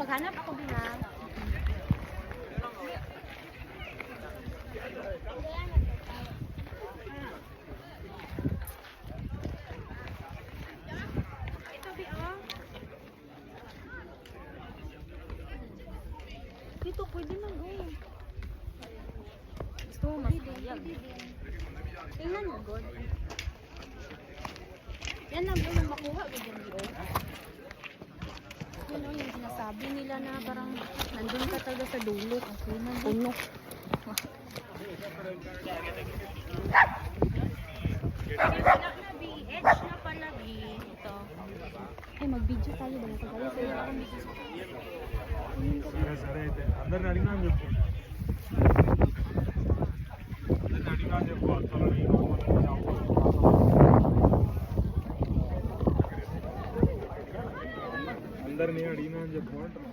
Maghanap ako din ha. Ito bi oh. Dito pwede man oh. Gusto mo mas kaya. Tingnan mo god. Yan lang yung makuha ko dyan di oh. Yun o, yung sinasabi nila na parang nandun ka talaga sa dulo. Okay na puno. Edge na pala ito. Ay, mag-video tayo ba? Nagkagawa sa'yo akong video. సరే అయితే అందరిని అడిగినా అని చెప్పు అందరిని అడిగినా అని చెప్పు అందరిని అడిగినా అని చెప్పు అంటారు